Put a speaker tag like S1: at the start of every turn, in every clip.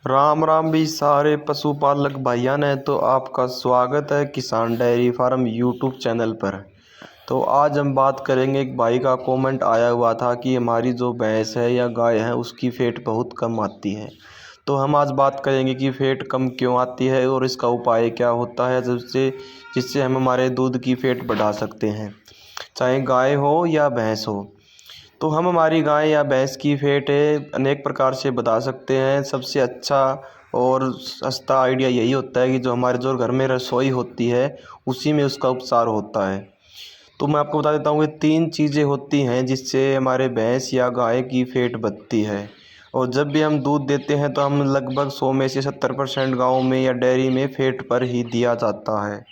S1: राम राम भी सारे पशुपालक भाइयों ने तो आपका स्वागत है किसान डेयरी फार्म यूट्यूब चैनल पर। तो आज हम बात करेंगे, एक भाई का कमेंट आया हुआ था कि हमारी जो भैंस है या गाय है उसकी फैट बहुत कम आती है। तो हम आज बात करेंगे कि फैट कम क्यों आती है और इसका उपाय क्या होता है जिससे हम हमारे दूध की फैट बढ़ा सकते हैं, चाहे गाय हो या भैंस हो। तो हम हमारी गाय या भैंस की फैट अनेक प्रकार से बता सकते हैं। सबसे अच्छा और सस्ता आइडिया यही होता है कि जो घर में रसोई होती है उसी में उसका उपचार होता है। तो मैं आपको बता देता हूँ कि 3 चीज़ें होती हैं जिससे हमारे भैंस या गाय की फैट बढ़ती है। और जब भी हम दूध देते हैं तो हम लगभग 100 में से 70% गाँव में या डेयरी में फैट पर ही दिया जाता है।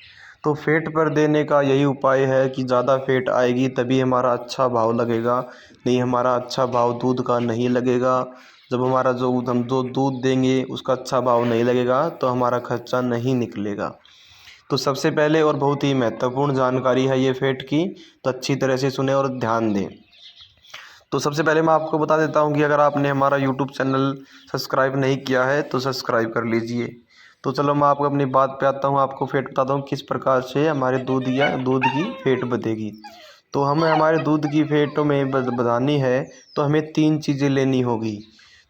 S1: तो फैट पर देने का यही उपाय है कि ज़्यादा फैट आएगी तभी हमारा अच्छा भाव लगेगा, नहीं हमारा अच्छा भाव दूध का नहीं लगेगा। जब हमारा हम जो दूध देंगे उसका अच्छा भाव नहीं लगेगा तो हमारा खर्चा नहीं निकलेगा। तो सबसे पहले और बहुत ही महत्वपूर्ण जानकारी है ये फैट की, तो अच्छी तरह से सुने और ध्यान दें। तो सबसे पहले मैं आपको बता देता हूँ कि अगर आपने हमारा यूट्यूब चैनल सब्सक्राइब नहीं किया है तो सब्सक्राइब कर लीजिए। तो चलो मैं आपको अपनी बात पे आता हूँ, आपको फैट बताता हूँ किस प्रकार से हमारे दूध की फैट बढ़ेगी। तो हमें हमारे दूध की फैट में बढ़ानी है तो हमें 3 चीज़ें लेनी होगी।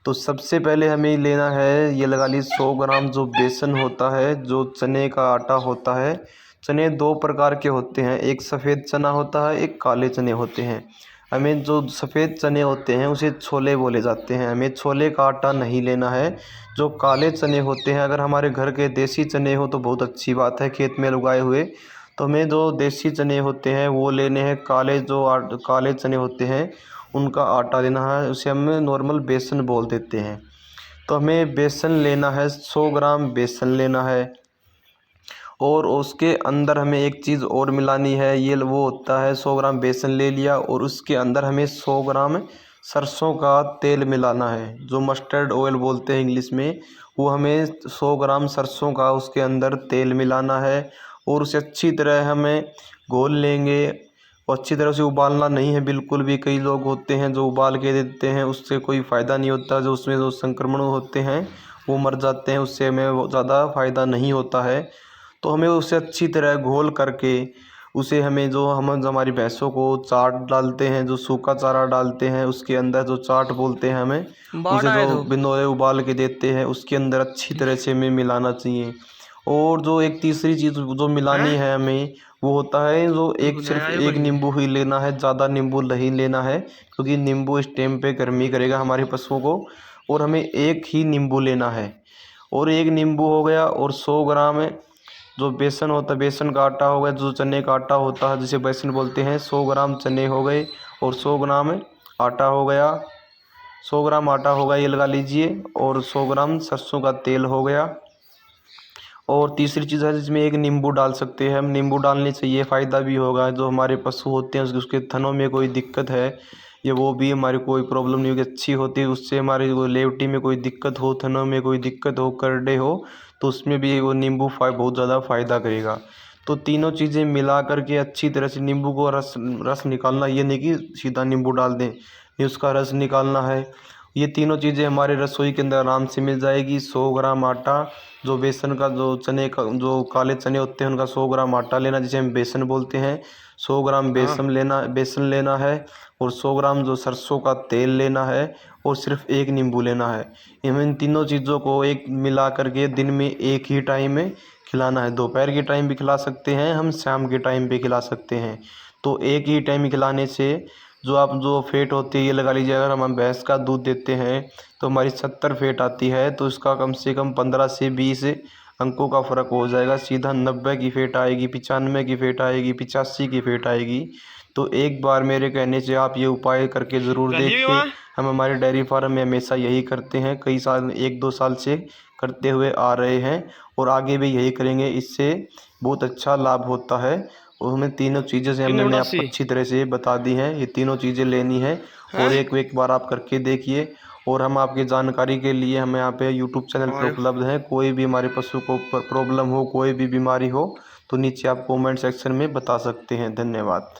S1: तो सबसे पहले हमें लेना है, ये लगा ली 100 ग्राम जो बेसन होता है, जो चने का आटा होता है। चने 2 प्रकार के होते हैं, एक सफ़ेद चना होता है, एक काले चने होते हैं। हमें जो सफ़ेद चने होते हैं उसे छोले बोले जाते हैं, हमें छोले का आटा नहीं लेना है। जो काले चने होते हैं, अगर हमारे घर के देसी चने हो तो बहुत अच्छी बात है, खेत में उगाए हुए। तो हमें जो देसी चने होते हैं वो लेने हैं। काले चने होते हैं उनका आटा लेना है, उसे हम नॉर्मल बेसन बोल देते हैं। तो हमें बेसन लेना है, 100 ग्राम बेसन लेना है। और उसके अंदर हमें एक चीज़ और मिलानी है, ये वो होता है 100 ग्राम बेसन ले लिया और उसके अंदर हमें 100 ग्राम सरसों का तेल मिलाना है, जो मस्टर्ड ऑयल बोलते हैं इंग्लिश में। वो हमें 100 ग्राम सरसों का उसके अंदर तेल मिलाना है और उसे अच्छी तरह हमें घोल लेंगे। और अच्छी तरह से उबालना नहीं है बिल्कुल भी, कई लोग होते हैं जो उबाल के देते हैं, उससे कोई फ़ायदा नहीं होता। जो उसमें जो संक्रमण होते हैं वो मर जाते हैं, उससे हमें वो ज़्यादा फ़ायदा नहीं होता है। तो हमें उसे अच्छी तरह घोल करके उसे हमें जो हमारी भैंसों को चाट डालते हैं, जो सूखा चारा डालते हैं उसके अंदर, जो चाट बोलते हैं हमें, उसे
S2: बाड़ा है
S1: जो
S2: तो
S1: बिनोए उबाल के देते हैं उसके अंदर अच्छी तरह से हमें मिलाना चाहिए। और जो एक तीसरी चीज़ जो मिलानी
S2: हैं
S1: है हमें, वो होता है जो एक सिर्फ
S2: आयो
S1: एक
S2: कहीं
S1: नींबू ही लेना है, ज़्यादा नींबू नहीं लेना है, क्योंकि नींबू इस टाइम पे गर्मी करेगा हमारे पशुओं को। और हमें एक ही नींबू लेना है। और एक नींबू हो गया, और 100 ग्राम जो बेसन होता है, बेसन का आटा हो गया, जो चने का आटा होता है जिसे बेसन बोलते हैं, 100 ग्राम चने हो गए और 100 ग्राम आटा हो गया। 100 ग्राम आटा होगा ये लगा लीजिए, और 100 ग्राम सरसों का तेल हो गया। और तीसरी चीज़ है जिसमें एक नींबू डाल सकते हैं हम, नींबू डालने से ये फ़ायदा भी होगा, जो हमारे पशु होते हैं उसके थनों में कोई दिक्कत है ये वो भी हमारी कोई प्रॉब्लम नहीं होगी, अच्छी होती है। उससे हमारी वो लेवटी में कोई दिक्कत हो, थनों में कोई दिक्कत हो, करडे हो, तो उसमें भी वो नींबू बहुत ज़्यादा फ़ायदा करेगा। तो तीनों चीज़ें मिला करके अच्छी तरह से नींबू को रस रस निकालना, ये नहीं कि सीधा नींबू डाल दें, ये उसका रस निकालना है। ये तीनों चीज़ें हमारे रसोई के अंदर आराम से मिल जाएगी। 100 ग्राम आटा, जो बेसन का, जो चने का, जो काले चने होते हैं उनका 100 ग्राम आटा लेना जिसे हम बेसन बोलते हैं। 100 ग्राम
S2: हाँ
S1: बेसन लेना है। और 100 ग्राम जो सरसों का तेल लेना है। और सिर्फ एक नींबू लेना है। इन तीनों चीज़ों को एक मिला करके दिन में एक ही टाइम में खिलाना है। दोपहर के टाइम भी खिला सकते हैं हम, शाम के टाइम भी खिला सकते हैं। तो एक ही टाइम खिलाने से जो फैट होती है, ये लगा लीजिए अगर हम भैंस का दूध देते हैं तो हमारी 70 फैट आती है, तो इसका कम से कम 15 से 20 अंकों का फ़र्क हो जाएगा। सीधा 90 की फैट आएगी, 95 की फैट आएगी, 85 की फैट आएगी। तो एक बार मेरे कहने से आप ये उपाय करके ज़रूर
S2: गली भी
S1: देखिए।
S2: वहाँ
S1: हम हमारे डेयरी फार्म में हमेशा यही करते हैं, कई साल 1-2 साल से करते हुए आ रहे हैं और आगे भी यही करेंगे। इससे बहुत अच्छा लाभ होता है। और हमें तीनों चीज़ें से
S2: तीन
S1: मैंने
S2: बटा
S1: आपको
S2: 80
S1: अच्छी तरह से बता दी हैं, ये तीनों चीज़ें लेनी है। और
S2: हैं
S1: एक बार आप करके देखिए। और हम आपकी जानकारी के लिए हम यहाँ पे यूट्यूब चैनल पर
S2: आयो
S1: उपलब्ध हैं, कोई भी हमारे पशु को प्रॉब्लम हो, कोई भी बीमारी हो, तो नीचे आप कमेंट सेक्शन में बता सकते हैं। धन्यवाद।